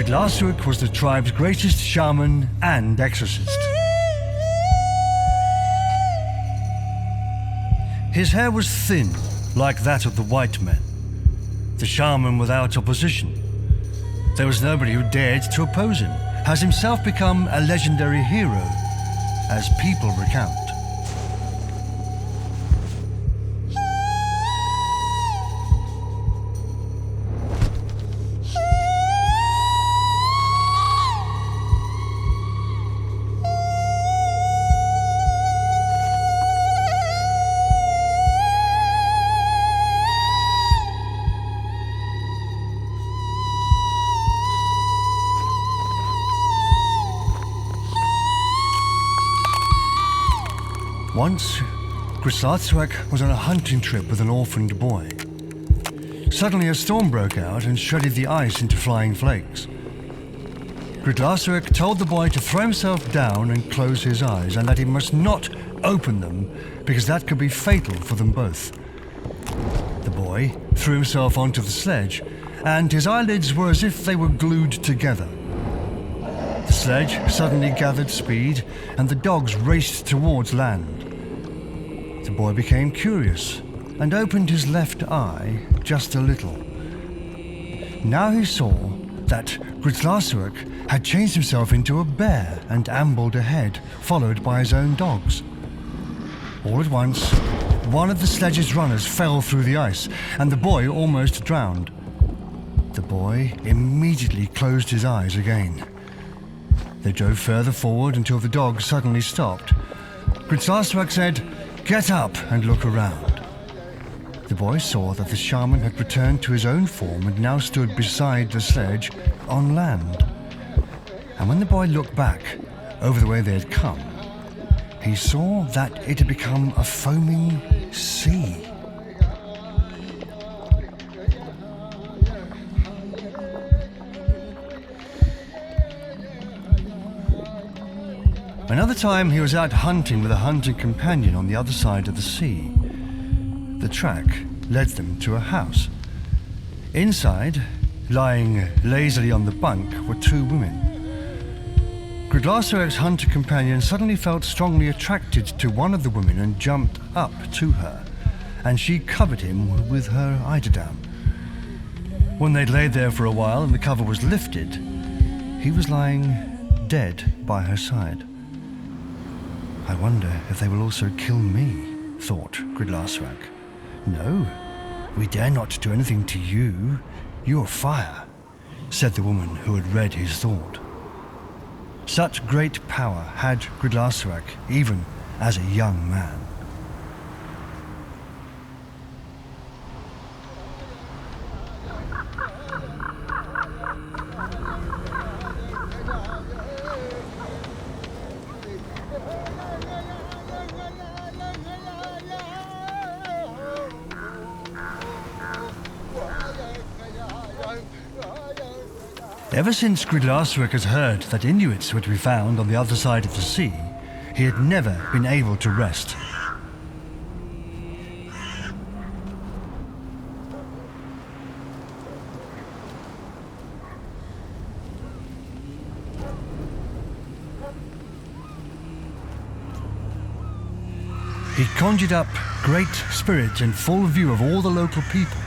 Gridlasuk was the tribe's greatest shaman and exorcist. His hair was thin, like that of the white men. The shaman without opposition. There was nobody who dared to oppose him, has himself become a legendary hero, as people recount. Once, Gridlasuk was on a hunting trip with an orphaned boy. Suddenly a storm broke out and shredded the ice into flying flakes. Gridlasuk told the boy to throw himself down and close his eyes, and that he must not open them because that could be fatal for them both. The boy threw himself onto the sledge, and his eyelids were as if they were glued together. The sledge suddenly gathered speed, and the dogs raced towards land. The boy became curious and opened his left eye just a little. Now he saw that Gridlasuk had changed himself into a bear and ambled ahead, followed by his own dogs. All at once, one of the sledge's runners fell through the ice, and the boy almost drowned. The boy immediately closed his eyes again. They drove further forward until the dog suddenly stopped. Gridlasuk said, "Get up and look around." The boy saw that the shaman had returned to his own form and now stood beside the sledge on land. And when the boy looked back over the way they had come, he saw that it had become a foaming sea. Another time he was out hunting with a hunting companion on the other side of the sea. The track led them to a house. Inside, lying lazily on the bunk, were two women. Gridlasuk's hunter companion suddenly felt strongly attracted to one of the women and jumped up to her, and she covered him with her eiderdown. When they'd laid there for a while and the cover was lifted, he was lying dead by her side. "I wonder if they will also kill me," thought Gridlasuk. "No, we dare not do anything to you. You're fire," said the woman who had read his thought. Such great power had Gridlasuk, even as a young man. Ever since Gridlasuk had heard that Inuits were to be found on the other side of the sea, he had never been able to rest. He conjured up great spirit in full view of all the local people,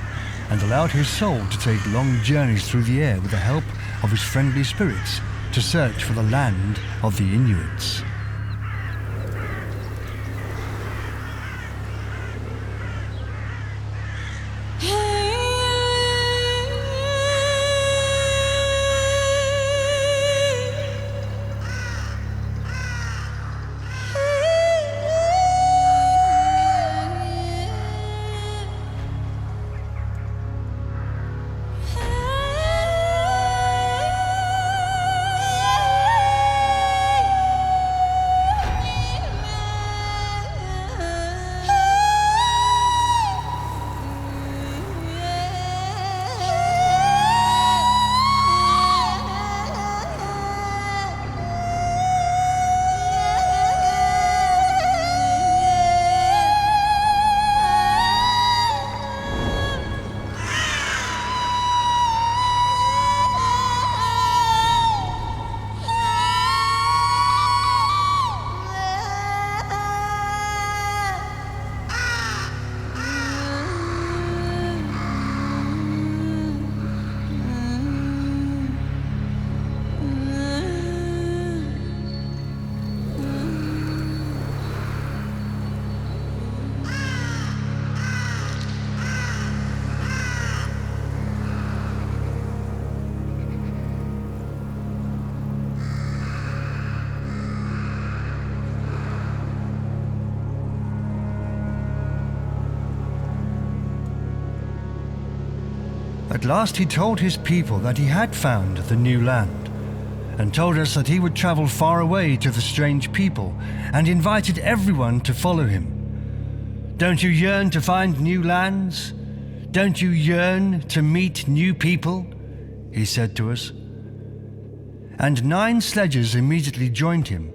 and allowed his soul to take long journeys through the air with the help of his friendly spirits to search for the land of the Inuits. At last he told his people that he had found the new land, and told us that he would travel far away to the strange people, and invited everyone to follow him. Don't you yearn to find new lands? Don't you yearn to meet new people? He said to us. And 9 sledges immediately joined him.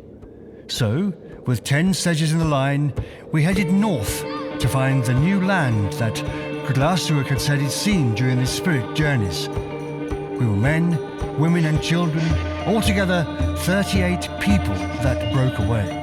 So, with 10 sledges in the line, we headed north to find the new land that Knud Rasmussen had said he'd seen during his spirit journeys. We were men, women and children, altogether 38 people that broke away.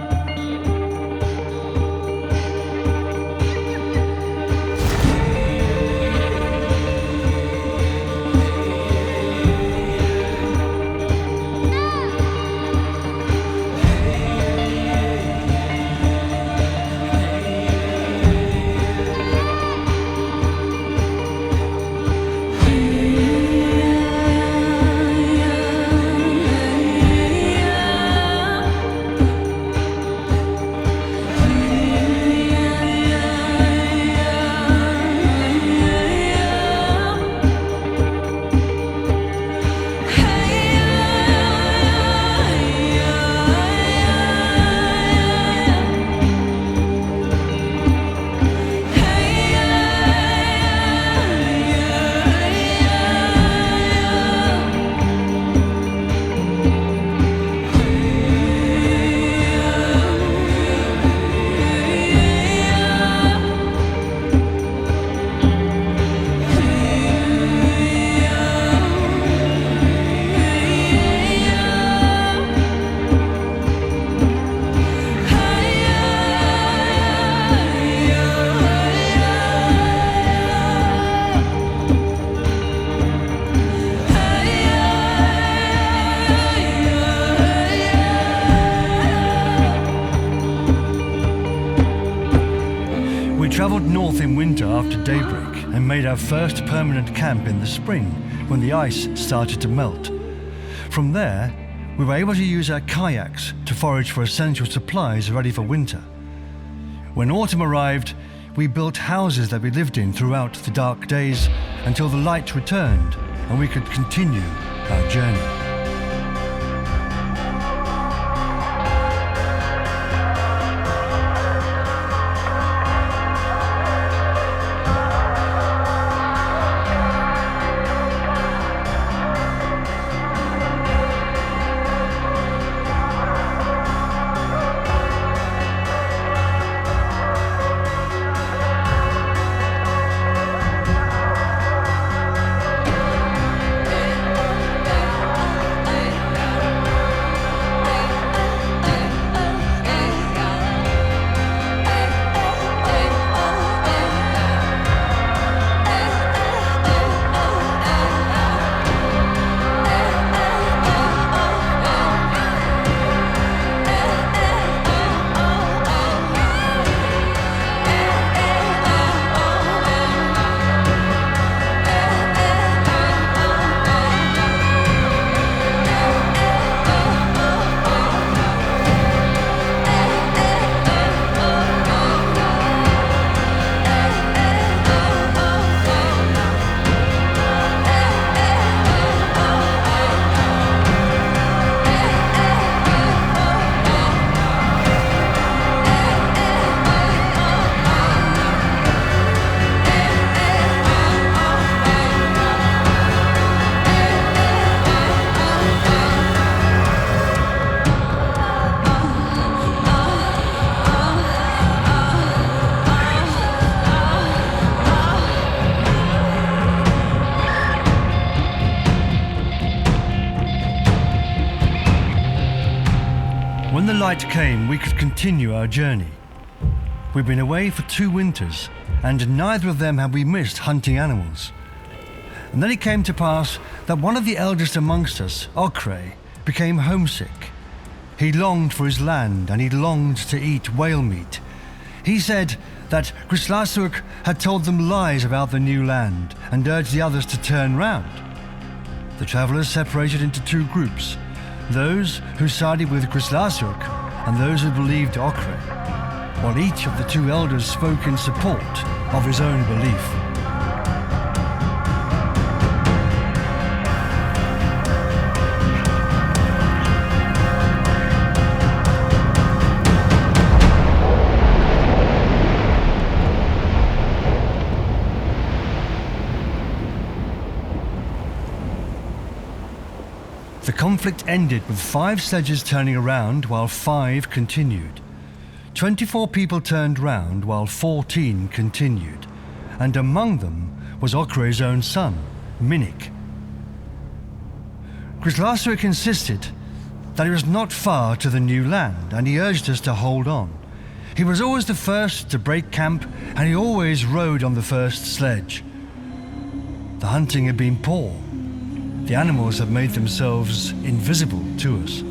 North in winter after daybreak and made our first permanent camp in the spring when the ice started to melt. From there, we were able to use our kayaks to forage for essential supplies ready for winter. When autumn arrived, we built houses that we lived in throughout the dark days until the light returned and we could continue our journey. When the light came, we could continue our journey. We'd been away for 2 winters, and neither of them had we missed hunting animals. And then it came to pass that one of the eldest amongst us, Okre, became homesick. He longed for his land, and he longed to eat whale meat. He said that Knud Rasmussen had told them lies about the new land and urged the others to turn round. The travellers separated into 2 groups, those who sided with Knud Rasmussen and those who believed Okre, while each of the 2 elders spoke in support of his own belief. conflict ended with 5 sledges turning around while 5 continued. 24 people turned round while 14 continued, and among them was Okre's own son, Minik. Grzlaswick insisted that it was not far to the new land, and he urged us to hold on. He was always the first to break camp, and he always rode on the first sledge. The hunting had been poor. The animals had made themselves invisible to us.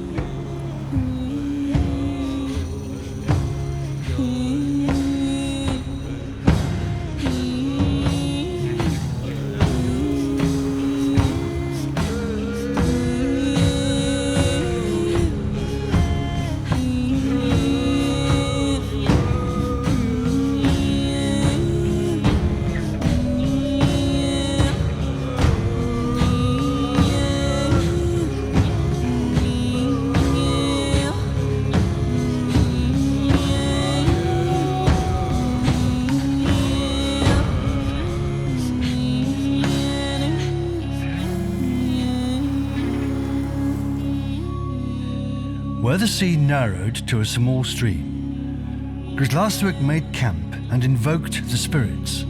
Where the sea narrowed to a small stream, Grzlaswick made camp and invoked the spirits.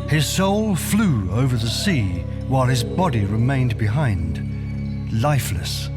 His soul flew over the sea while his body remained behind, lifeless.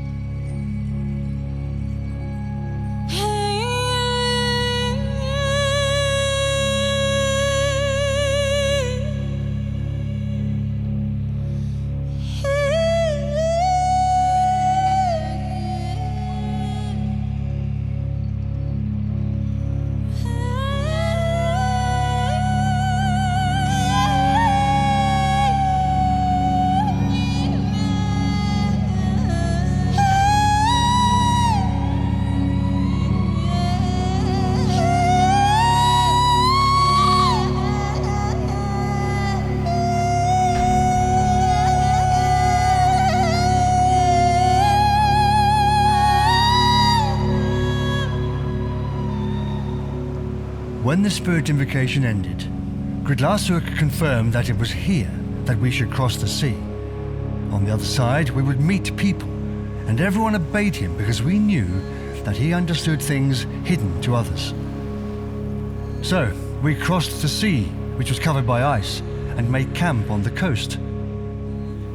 When the spirit invocation ended, Grzlaswick confirmed that it was here that we should cross the sea. On the other side, we would meet people, and everyone obeyed him because we knew that he understood things hidden to others. So, we crossed the sea, which was covered by ice, and made camp on the coast.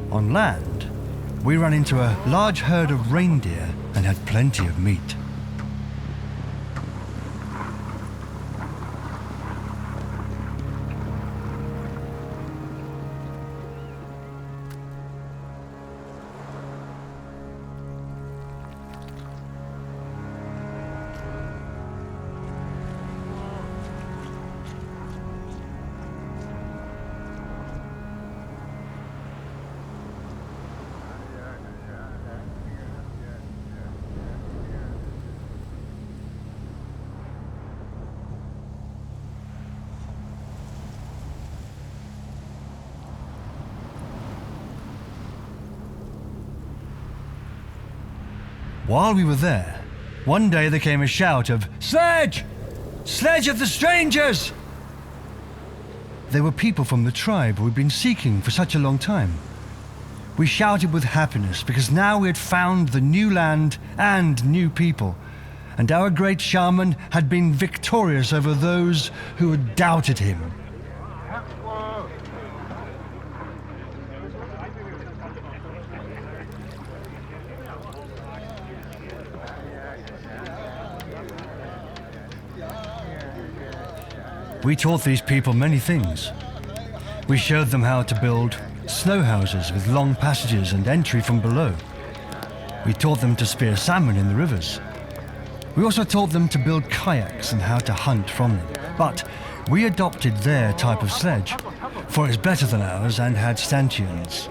On land, we ran into a large herd of reindeer and had plenty of meat. While we were there, one day there came a shout of, "Sledge! Sledge of the strangers!" They were people from the tribe we'd been seeking for such a long time. We shouted with happiness because now we had found the new land and new people, and our great shaman had been victorious over those who had doubted him. We taught these people many things. We showed them how to build snow houses with long passages and entry from below. We taught them to spear salmon in the rivers. We also taught them to build kayaks and how to hunt from them. But we adopted their type of sledge, for it's better than ours and had stanchions.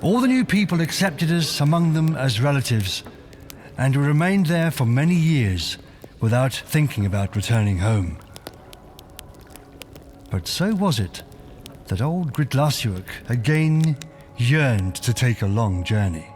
All the new people accepted us among them as relatives, and we remained there for many years without thinking about returning home. But so was it that old Grzlaswick again yearned to take a long journey.